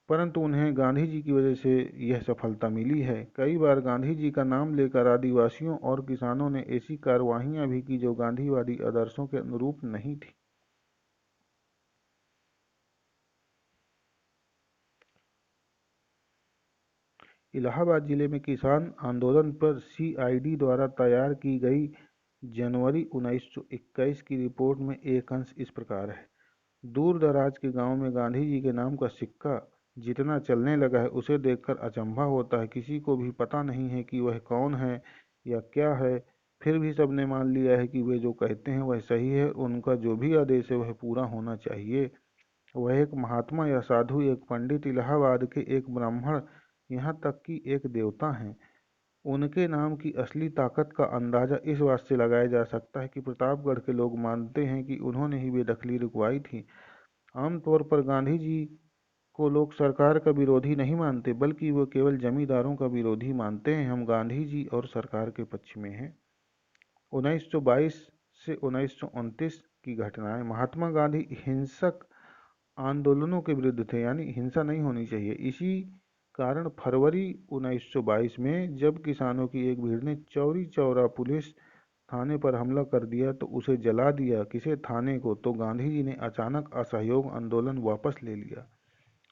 परंतु उन्हें गांधी जी की वजह से यह सफलता मिली है। कई बार गांधी जी का नाम लेकर आदिवासियों और किसानों ने ऐसी कार्रवाइयां भी की जो गांधीवादी आदर्शों के अनुरूप नहीं थी। इलाहाबाद जिले में किसान आंदोलन पर सीआईडी द्वारा तैयार की गई जनवरी 1921 की रिपोर्ट में एक अंश इस प्रकार है। दूर दराज के गांव में गांधी जी के नाम का सिक्का जितना चलने लगा है उसे देखकर अचंभा होता है। किसी को भी पता नहीं है कि वह कौन है या क्या है, फिर भी सबने मान लिया है कि वे जो कहते हैं वह सही है। उनका जो भी आदेश है वह पूरा होना चाहिए। वह एक महात्मा या साधु, एक पंडित, इलाहाबाद के एक ब्राह्मण, यहाँ तक कि एक देवता हैं। उनके नाम की असली ताकत का अंदाजा इस बात से लगाया जा सकता है कि प्रतापगढ़ के लोग मानते हैं कि उन्होंने ही बेदखली रुकवाई थी। आमतौर पर गांधी जी को लोग सरकार का विरोधी नहीं मानते, बल्कि वो केवल जमींदारों का विरोधी मानते हैं। हम गांधी जी और सरकार के पक्ष में हैं। 1922 से 1929 की घटनाएं। महात्मा गांधी हिंसक आंदोलनों के विरुद्ध थे, यानी हिंसा नहीं होनी चाहिए। इसी कारण फरवरी 1922 में जब किसानों की एक भीड़ ने चौरी चौरा पुलिस थाने पर हमला कर दिया तो उसे जला दिया। किसे? थाने को। तो गांधी जी ने अचानक असहयोग आंदोलन वापस ले लिया।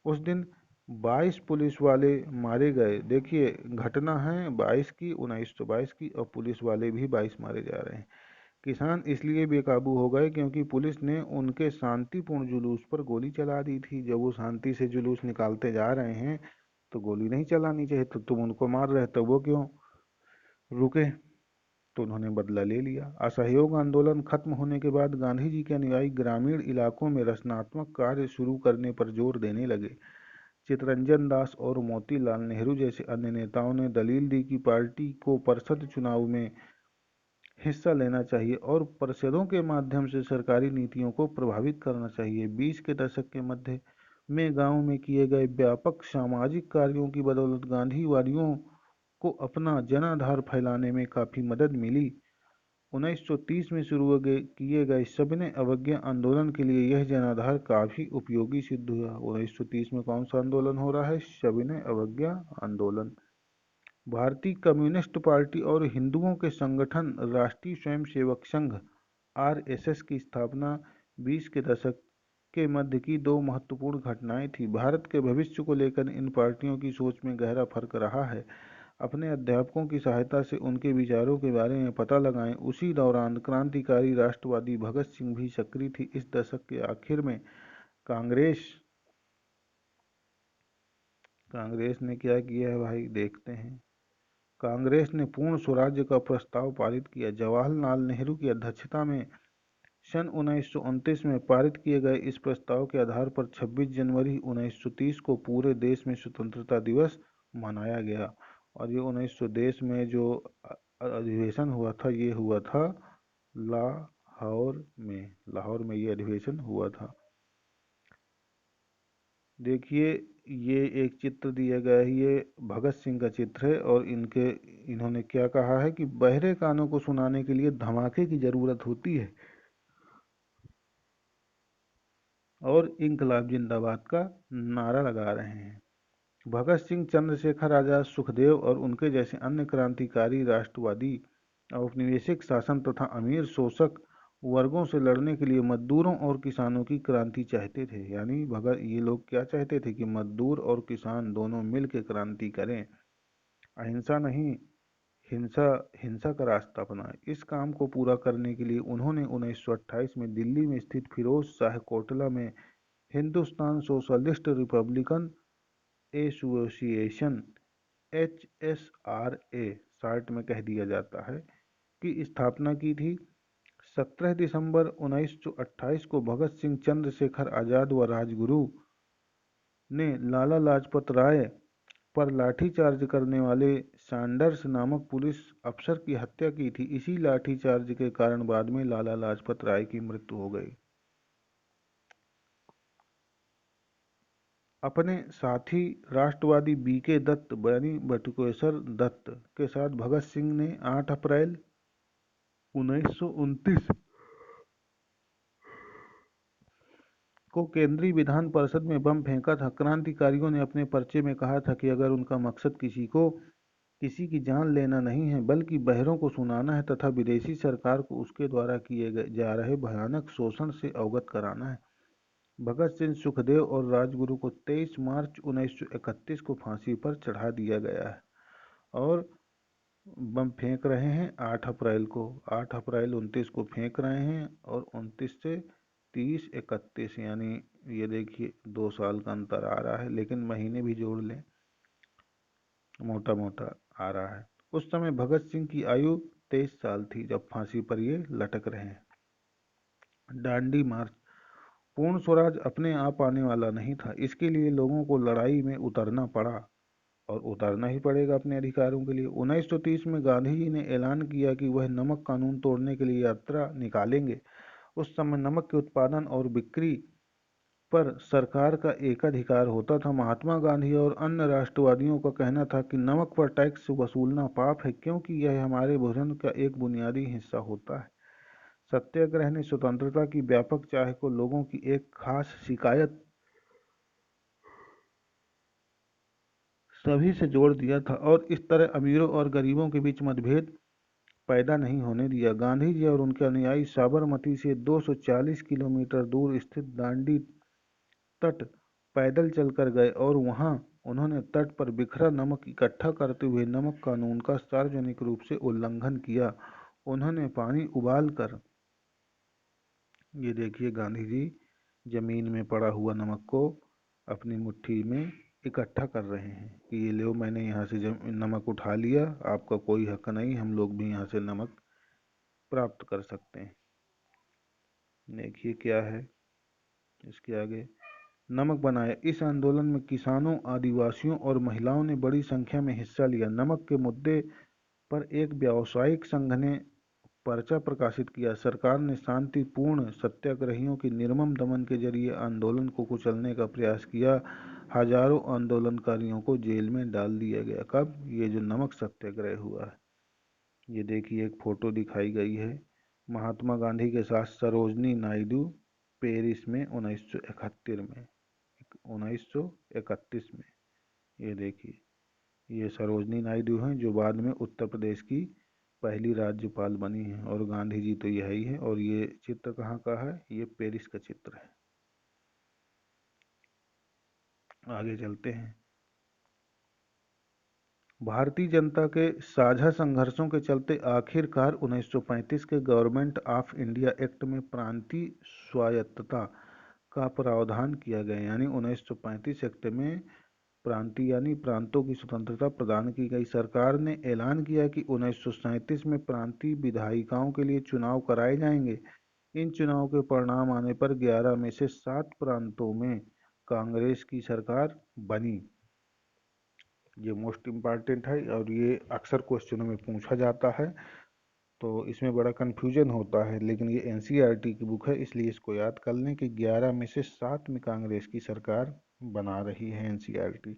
उस दिन 22 पुलिस वाले मारे गए। देखिए घटना है 22 की, 1922 की, और पुलिस वाले भी 22 मारे जा रहे हैं। किसान इसलिए बेकाबू हो गए क्योंकि पुलिस ने उनके शांतिपूर्ण जुलूस पर गोली चला दी थी। जब वो शांति से जुलूस निकालते जा रहे हैं तो गोली नहीं चलानी चाहिए, तो तुम उनको मार रहे तो वो क्यों रुके? तो उन्होंने बदला ले लिया। असहयोग आंदोलन खत्म होने के बाद गांधी जी के अनुयायी ग्रामीण इलाकों में रचनात्मक कार्य शुरू करने पर जोर देने लगे। चितरंजन दास और मोतीलाल नेहरू जैसे अन्य नेताओं ने दलील दी कि पार्टी को परिषद चुनाव में हिस्सा लेना चाहिए और परिषदों के माध्यम से सरकारी नीतियों को प्रभावित करना चाहिए। 20 के दशक के मध्य में गांव में किए गए व्यापक सामाजिक कार्यों की बदौलत गांधीवादियों को अपना जनाधार फैलाने में काफी मदद मिली। 1930 में शुरू किए गए सविनय अवज्ञा आंदोलन के लिए यह जनाधार काफी उपयोगी सिद्ध हुआ। 1930 में कौन सा आंदोलन हो रहा है? सविनय अवज्ञा आंदोलन। भारतीय कम्युनिस्ट पार्टी और हिंदुओं के संगठन राष्ट्रीय स्वयंसेवक संघ आरएसएस की स्थापना 20 के दशक के मध्य की दो महत्वपूर्ण घटनाएं थी। भारत के भविष्य को लेकर इन पार्टियों की सोच में गहरा फर्क रहा है। अपने अध्यापकों की सहायता से उनके विचारों के बारे में पता लगाएं। उसी दौरान क्रांतिकारी राष्ट्रवादी भगत सिंह भी सक्रिय थी। इस दशक के आखिर में कांग्रेस ने क्या किया है भाई, देखते हैं। कांग्रेस ने पूर्ण स्वराज्य का प्रस्ताव पारित किया। जवाहरलाल नेहरू की अध्यक्षता में सन 1929 में पारित किए गए इस प्रस्ताव के आधार पर 26 जनवरी 1930 को पूरे देश में स्वतंत्रता दिवस मनाया गया। और ये 1930 में जो अधिवेशन हुआ था, ये हुआ था लाहौर में ये अधिवेशन हुआ था। देखिए, ये एक चित्र दिया गया है, ये भगत सिंह का चित्र है और इन्होंने क्या कहा है कि बहरे कानों को सुनाने के लिए धमाके की जरूरत होती है और इनकलाब जिंदाबाद का नारा लगा रहे हैं। भगत सिंह, चंद्रशेखर आजाद, सुखदेव और उनके जैसे अन्य क्रांतिकारी राष्ट्रवादी औपनिवेशिक शासन तथा अमीर शोषक वर्गों से लड़ने के लिए मजदूरों और किसानों की क्रांति चाहते थे। यानी ये लोग क्या चाहते थे कि मजदूर और किसान दोनों मिल के क्रांति करें, अहिंसा नहीं हिंसा का रास्ता अपनाएं। इस काम को पूरा करने के लिए उन्होंने 1928 में दिल्ली में स्थित फिरोज शाह कोटला में Hindustan socialist Republican association HSRA short में कह दिया जाता है की स्थापना की थी। 17 दिसंबर 1928 को भगत सिंह, चंद्रशेखर आजाद व राजगुरु ने लाला लाजपत राय पर लाठीचार्ज करने वाले सैंडर्स नामक पुलिस अफसर की हत्या की थी। इसी लाठीचार्ज के कारण बाद में लाला लाजपत राय की मृत्यु हो गई। अपने साथी राष्ट्रवादी बीके दत्त यानी बटुकेश्वर दत्त के साथ भगत सिंह ने 8 अप्रैल 1929 को केंद्रीय विधान परिषद में बम फेंका था। क्रांतिकारियों ने अपने पर्चे में कहा था कि अगर उनका मकसद किसी की जान लेना नहीं है बल्कि बहरों को सुनाना है तथा विदेशी सरकार को उसके द्वारा किए जा रहे भयानक शोषण से अवगत कराना है। भगत सिंह, सुखदेव और राजगुरु को 23 मार्च 1931 को फांसी पर चढ़ा दिया गया है और बम फेंक रहे हैं 8 अप्रैल को। 8 अप्रैल 29 को फेंक रहे हैं और 29 से 30, 31 यानी ये देखिए 2 साल का अंतर आ रहा है, लेकिन महीने भी जोड़ लें मोटा मोटा आ रहा है। उस समय भगत सिंह की आयु 23 साल थी जब फांसी पर ये लटक रहे हैं। दांडी मार्च। पूर्ण स्वराज अपने आप आने वाला नहीं था, इसके लिए लोगों को लड़ाई में उतरना पड़ा और उतरना ही पड़ेगा अपने अधिकारों के लिए। 1930 में गांधी जी ने ऐलान किया कि वह नमक कानून तोड़ने के लिए यात्रा निकालेंगे। उस समय नमक के उत्पादन और बिक्री पर सरकार का एकाधिकार होता था। महात्मा गांधी और अन्य राष्ट्रवादियों का कहना था कि नमक पर टैक्स वसूलना पाप है क्योंकि यह हमारे भोजन का एक बुनियादी हिस्सा होता है। सत्याग्रह ने स्वतंत्रता की व्यापक चाह को लोगों की एक खास शिकायत सभी से जोड़ दिया था और इस तरह अमीरों और गरीबों के बीच मतभेद पैदा नहीं होने दिया। गांधी जी और उनके अनुयायी साबरमती से 240 किलोमीटर दूर स्थित दांडी तट पैदल चलकर गए और वहां उन्होंने तट पर बिखरा नमक इकट्ठा करते हुए नमक कानून का सार्वजनिक रूप से उल्लंघन किया। उन्होंने पानी उबालकर, ये देखिए गांधी जी जमीन में पड़ा हुआ नमक को अपनी मुट्ठी में इकट्ठा कर रहे हैं कि ये लो मैंने यहाँ से नमक उठा लिया, आपका कोई हक नहीं, हम लोग भी यहाँ से नमक प्राप्त कर सकते हैं। देखिए क्या है इसके आगे। नमक बनाया। इस आंदोलन में किसानों, आदिवासियों और महिलाओं ने बड़ी संख्या में हिस्सा लिया। नमक के मुद्दे पर एक व्यावसायिक संघ ने पर्चा प्रकाशित किया। सरकार ने शांतिपूर्ण सत्याग्रहियों के निर्मम दमन के जरिए आंदोलन को कुचलने का प्रयास किया। हजारों आंदोलनकारियों को जेल में डाल दिया गया। कब? ये जो नमक सत्याग्रह हुआ है। ये देखिए एक फोटो दिखाई गई है महात्मा गांधी के साथ सरोजनी नायडू पेरिस में 1931 में 1931 में। ये देखिए, ये सरोजनी नायडू हैं जो बाद में उत्तर प्रदेश की पहली राज्यपाल बनी हैं, और गांधी जी तो यही है। और ये चित्र कहाँ का है? ये पेरिस का चित्र है। आगे चलते हैं। भारतीय जनता के साझा संघर्षों के चलते आखिरकार 1935 के गवर्नमेंट ऑफ इंडिया एक्ट में प्रांतीय स्वायत्तता का प्रावधान किया गया। यानी 1935 एक्ट में प्रांतीय यानी प्रांतों की स्वतंत्रता प्रदान की गई। सरकार ने ऐलान किया कि 1937 में प्रांतीय विधायिकाओं के लिए चुनाव कराए जाएंगे। इन चुनावों के परिणाम आने पर 11 में से 7 प्रांतों में कांग्रेस की सरकार बनी। ये मोस्ट इम्पॉर्टेंट है और ये अक्सर क्वेश्चनों में पूछा जाता है, तो इसमें बड़ा कन्फ्यूजन होता है, लेकिन ये एनसीईआरटी की बुक है इसलिए इसको याद कर लें कि 11 में से 7 में कांग्रेस की सरकार बना रही है एनसीईआरटी।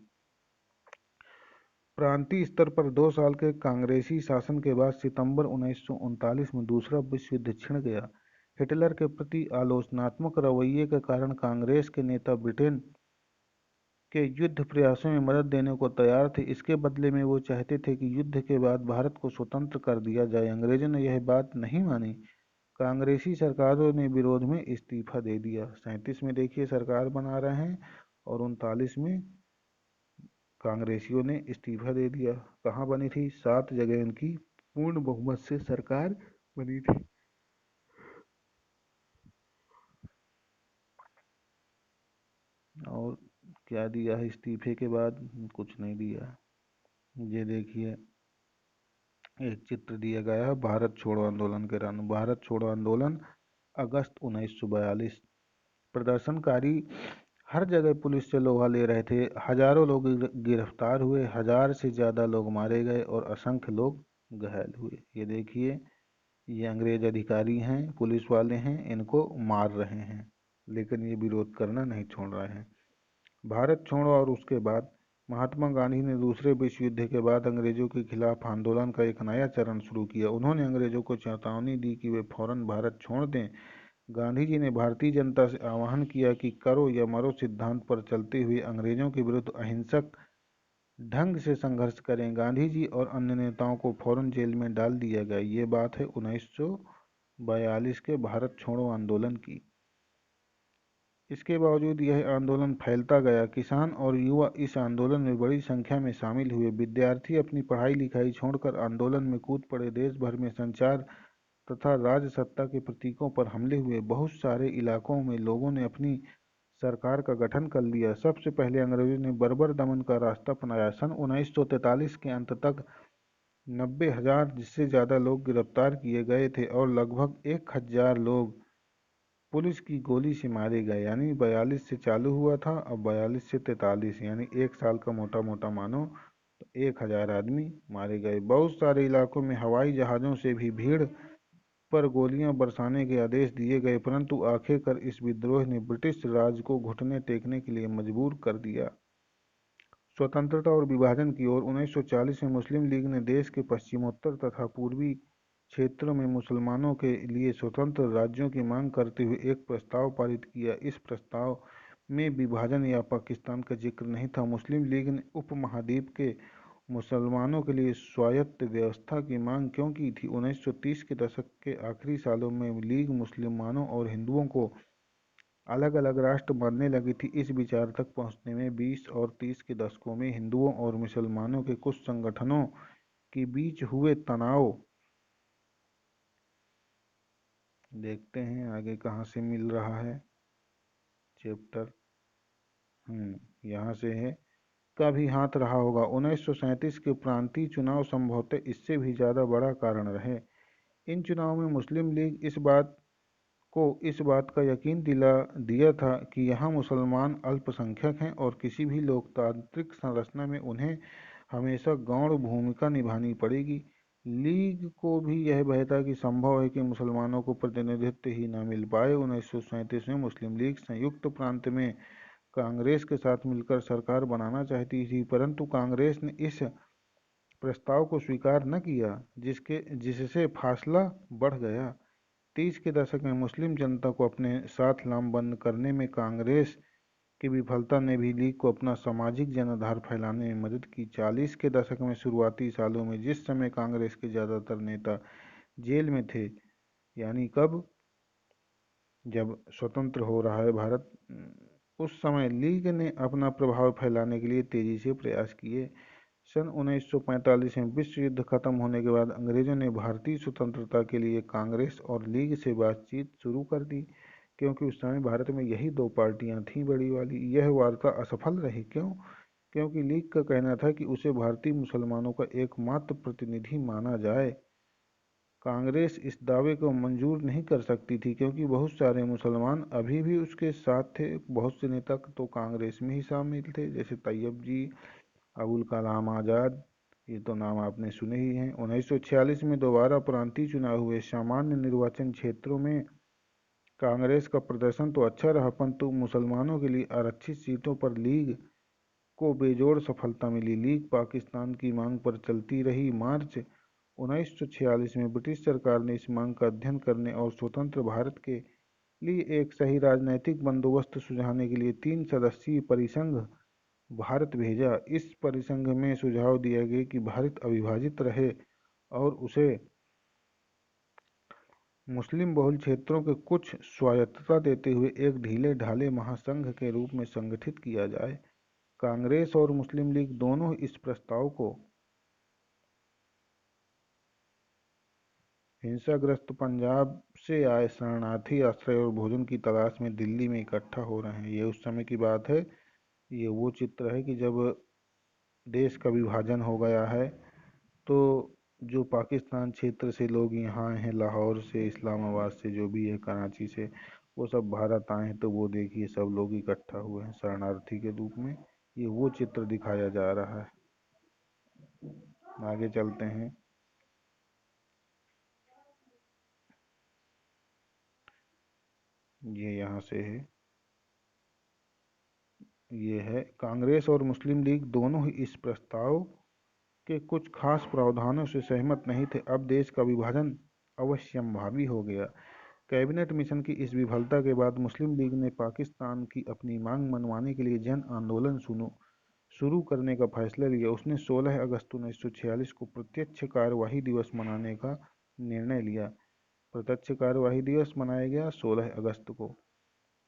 प्रांतीय स्तर पर 2 साल के कांग्रेसी शासन के बाद सितंबर 1939 में दूसरा विश्व युद्ध छिड़ गया। हिटलर के प्रति आलोचनात्मक रवैये के कारण कांग्रेस के नेता ब्रिटेन के युद्ध प्रयासों में मदद देने को तैयार थे। इसके बदले में वो चाहते थे कि युद्ध के बाद भारत को स्वतंत्र कर दिया जाए। अंग्रेजों ने यह बात नहीं मानी। कांग्रेसी सरकारों ने विरोध में इस्तीफा दे दिया। 37 में देखिए सरकार बना रहे हैं और 39 में कांग्रेसियों ने इस्तीफा दे दिया। कहाँ बनी थी? 7 जगह उनकी पूर्ण बहुमत से सरकार बनी थी। और क्या दिया है इस्तीफे के बाद? कुछ नहीं दिया। ये देखिए, एक चित्र दिया गया है भारत छोड़ो आंदोलन के रन। भारत छोड़ो आंदोलन अगस्त 1942। प्रदर्शनकारी हर जगह पुलिस से लोहा ले रहे थे। हजारों लोग गिरफ्तार हुए, 1000 से ज़्यादा लोग मारे गए और असंख्य लोग घायल हुए। ये देखिए, ये अंग्रेज अधिकारी हैं, पुलिस वाले हैं, इनको मार रहे हैं, लेकिन ये विरोध करना नहीं छोड़ रहे हैं। भारत छोड़ो और उसके बाद महात्मा गांधी ने दूसरे विश्व युद्ध के बाद अंग्रेजों के खिलाफ आंदोलन का एक नया चरण शुरू किया। उन्होंने अंग्रेजों को चेतावनी दी कि वे फौरन भारत छोड़ दें। गांधी जी ने भारतीय जनता से आह्वान किया कि करो या मरो सिद्धांत पर चलते हुए अंग्रेजों के विरुद्ध अहिंसक ढंग से संघर्ष करें। गांधी जी और अन्य नेताओं को फौरन जेल में डाल दिया गया। ये बात है 1942 के भारत छोड़ो आंदोलन की। इसके बावजूद यह आंदोलन फैलता गया। किसान और युवा इस आंदोलन में बड़ी संख्या में शामिल हुए। विद्यार्थी अपनी पढ़ाई लिखाई छोड़कर आंदोलन में कूद पड़े। देश भर में संचार तथा राजसत्ता के प्रतीकों पर हमले हुए। बहुत सारे इलाकों में लोगों ने अपनी सरकार का गठन कर लिया। सबसे पहले अंग्रेजों ने बर्बर दमन का रास्ता अपनाया। सन 1943 के अंत तक 90,000 से ज़्यादा लोग गिरफ्तार किए गए थे और लगभग 1,000 लोग पुलिस की गोली से मारे गए। यानी 42 से चालू हुआ था, अब 42 से 43, यानी 1 साल का मोटा मोटा मानो तो 1,000 आदमी मारे गए। बहुत सारे इलाकों में हवाई जहाज़ों से भी भीड़ पर गोलियां बरसाने के आदेश दिए गए, परंतु आखिरकार इस विद्रोह ने ब्रिटिश राज को घुटने टेकने के लिए मजबूर कर दिया। स्वतंत्रता और विभाजन की ओर 1940 में मुस्लिम लीग ने देश के पश्चिमोत्तर तथा पूर्वी क्षेत्रों में मुसलमानों के लिए स्वतंत्र राज्यों की मांग करते हुए एक प्रस्ताव पारित किया। इस प्रस्ताव में विभाजन या पाकिस्तान का जिक्र नहीं था। मुस्लिम लीग ने उपमहाद्वीप के मुसलमानों के लिए स्वायत्त व्यवस्था की मांग क्यों की थी? 1930 के दशक के आखिरी सालों में लीग मुसलमानों और हिंदुओं को अलग अलग राष्ट्र मानने लगी थी। इस विचार तक पहुंचने में 20 और 30 के दशकों में हिंदुओं और मुसलमानों के कुछ संगठनों के बीच हुए तनाव, देखते हैं आगे कहाँ से मिल रहा है चैप्टर। यहाँ से है, का भी हाथ रहा होगा। 1937 के प्रांतीय चुनाव संभवतः इससे भी ज़्यादा बड़ा कारण रहे। इन चुनावों में मुस्लिम लीग इस बात का यकीन दिला दिया था कि यहाँ मुसलमान अल्पसंख्यक हैं और किसी भी लोकतांत्रिक संरचना में उन्हें हमेशा गौण भूमिका निभानी पड़ेगी। लीग को भी यह भय था कि संभव है कि मुसलमानों को प्रतिनिधित्व ही न मिल पाए। 1937 में मुस्लिम लीग संयुक्त प्रांत में कांग्रेस के साथ मिलकर सरकार बनाना चाहती थी, परंतु कांग्रेस ने इस प्रस्ताव को स्वीकार न किया, जिससे फासला बढ़ गया। 30 के दशक में मुस्लिम जनता को अपने साथ लामबंद करने में कांग्रेस की विफलता ने भी लीग को अपना सामाजिक जनाधार फैलाने में मदद की। 40 के दशक में शुरुआती सालों में जिस समय कांग्रेस के ज़्यादातर नेता जेल में थे, यानी कब, जब स्वतंत्र हो रहा है भारत, उस समय लीग ने अपना प्रभाव फैलाने के लिए तेजी से प्रयास किए। सन 1945 में विश्व युद्ध खत्म होने के बाद अंग्रेजों ने भारतीय स्वतंत्रता के लिए कांग्रेस और लीग से बातचीत शुरू कर दी, क्योंकि उस समय भारत में यही दो पार्टियां थीं बड़ी वाली। यह वार्ता असफल रही। क्यों? क्योंकि लीग का कहना था कि उसे भारतीय मुसलमानों का एकमात्र प्रतिनिधि माना जाए। कांग्रेस इस दावे को मंजूर नहीं कर सकती थी, क्योंकि बहुत सारे मुसलमान अभी भी उसके साथ थे। बहुत से नेता तो कांग्रेस में ही शामिल थे, जैसे तैयब जी, अबुल कलाम आज़ाद, ये तो नाम आपने सुने ही हैं। 1946 में दोबारा प्रांतीय चुनाव हुए। सामान्य निर्वाचन क्षेत्रों में कांग्रेस का प्रदर्शन तो अच्छा रहा, परंतु मुसलमानों के लिए आरक्षित सीटों पर लीग को बेजोड़ सफलता मिली। लीग पाकिस्तान की मांग पर चलती रही। मार्च 1946 में ब्रिटिश सरकार ने इस मांग का अध्ययन करने और स्वतंत्र भारत के लिए एक सही राजनैतिक बंदोबस्त सुझाने के लिए 3 सदस्यीय परिसंघ भारत भेजा। इस परिसंघ में सुझाव दिया गया कि भारत अविभाजित रहे और उसे मुस्लिम बहुल क्षेत्रों को कुछ स्वायत्तता देते हुए एक ढीले ढाले महासंघ के रूप में संगठित किया जाए। कांग्रेस और मुस्लिम लीग दोनों इस प्रस्ताव को हिंसाग्रस्त पंजाब से आए शरणार्थी आश्रय और भोजन की तलाश में दिल्ली में इकट्ठा हो रहे हैं। ये उस समय की बात है। ये वो चित्र है कि जब देश का विभाजन हो गया है, तो जो पाकिस्तान क्षेत्र से लोग यहाँ आए हैं, लाहौर से, इस्लामाबाद से, जो भी है, कराची से, वो सब भारत आए हैं। तो वो देखिए सब लोग इकट्ठा हुए हैं शरणार्थी के रूप में। ये वो चित्र दिखाया जा रहा है। आगे चलते हैं। ये यहाँ से है। ये है कांग्रेस और मुस्लिम लीग दोनों ही इस प्रस्ताव के कुछ खास प्रावधानों से सहमत नहीं थे। अब देश का विभाजन अवश्यंभावी हो गया। कैबिनेट मिशन की इस विफलता के बाद मुस्लिम लीग ने पाकिस्तान की अपनी मांग मनवाने के लिए जन आंदोलन शुरू करने का फैसला लिया। उसने 16 अगस्त 1946 को प्रत्यक्ष कार्यवाही दिवस मनाने का निर्णय लिया। प्रत्यक्ष कार्यवाही दिवस मनाया गया 16 अगस्त को।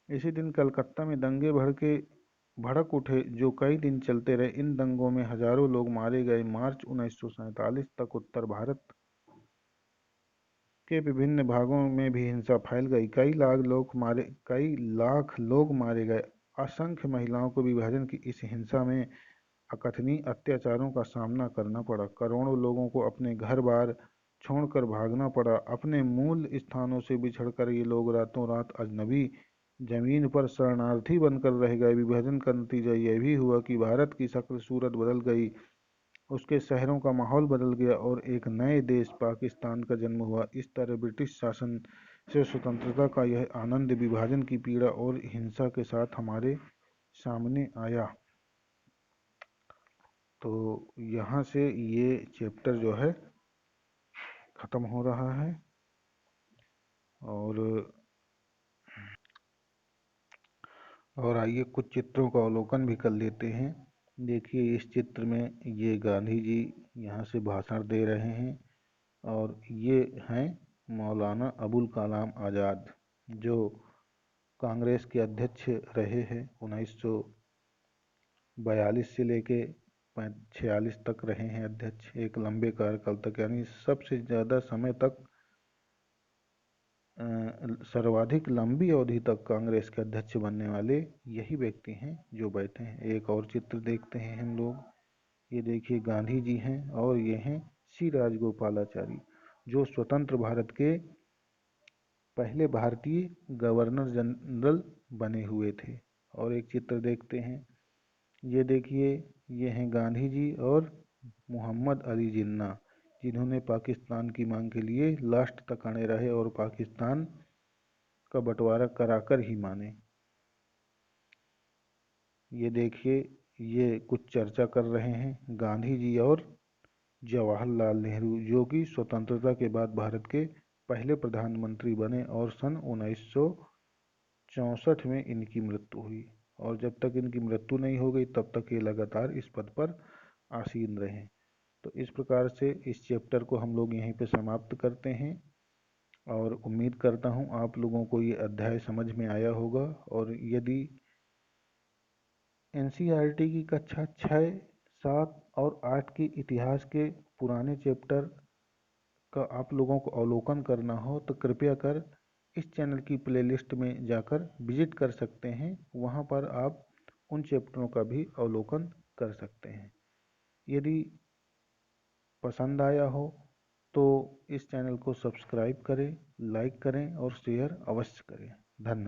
इसी दिन कलकत्ता में दंगे भड़क उठे, जो कई दिन चलते रहे। इन दंगों में हजारों लोग मारे गए। मार्च 1947 तक उत्तर भारत के विभिन्न भागों में भी हिंसा फैल गई। कई लाख लोग मारे गए। असंख्य महिलाओं को विभाजन की इस हिंसा में अकथनीय अत्याचारों का सामना करना पड़ा। करोड़ों लोगों को अपने घर बार छोड़कर भागना पड़ा। अपने मूल स्थानों से बिछड़कर ये लोग रातों रात अजनबी जमीन पर शरणार्थी बनकर रह गए। विभाजन का नतीजा यह भी हुआ कि भारत की शक्ल सूरत बदल गई, उसके शहरों का माहौल बदल गया और एक नए देश पाकिस्तान का जन्म हुआ। इस तरह ब्रिटिश शासन से स्वतंत्रता का यह आनंद विभाजन की पीड़ा और हिंसा के साथ हमारे सामने आया। तो यहाँ से ये चैप्टर जो है ख़त्म हो रहा है। और आइए कुछ चित्रों का अवलोकन भी कर लेते हैं। देखिए इस चित्र में ये गांधी जी यहाँ से भाषण दे रहे हैं, और ये हैं मौलाना अबुल कलाम आज़ाद, जो कांग्रेस के अध्यक्ष रहे हैं। 1942 से लेके 46 तक रहे हैं अध्यक्ष, एक लंबे कार्यकाल तक, यानी सबसे ज़्यादा समय तक, सर्वाधिक लंबी अवधि तक कांग्रेस के अध्यक्ष बनने वाले यही व्यक्ति हैं जो बैठे हैं। एक और चित्र देखते हैं हम लोग। ये देखिए गांधी जी हैं, और ये हैं श्री राजगोपालाचारी, जो स्वतंत्र भारत के पहले भारतीय गवर्नर जनरल बने हुए थे। और एक चित्र देखते हैं। ये देखिए, ये हैं गांधी जी और मोहम्मद अली जिन्ना, जिन्होंने पाकिस्तान की मांग के लिए लास्ट तक अड़े रहे और पाकिस्तान का बंटवारा कराकर ही माने। ये देखिए, ये कुछ चर्चा कर रहे हैं गांधी जी और जवाहरलाल नेहरू, जो कि स्वतंत्रता के बाद भारत के पहले प्रधानमंत्री बने और सन 1964 में इनकी मृत्यु हुई। और जब तक इनकी मृत्यु नहीं हो गई तब तक ये लगातार इस पद पर आसीन रहे। तो इस प्रकार से इस चैप्टर को हम लोग यहीं पे समाप्त करते हैं और उम्मीद करता हूँ आप लोगों को ये अध्याय समझ में आया होगा। और यदि एनसीईआरटी की कक्षा 6, 7 और 8 की इतिहास के पुराने चैप्टर का आप लोगों को अवलोकन करना हो तो कृपया कर इस चैनल की प्लेलिस्ट में जाकर विजिट कर सकते हैं। वहाँ पर आप उन चैप्टरों का भी अवलोकन कर सकते हैं। यदि पसंद आया हो तो इस चैनल को सब्सक्राइब करें, लाइक करें और शेयर अवश्य करें। धन्यवाद।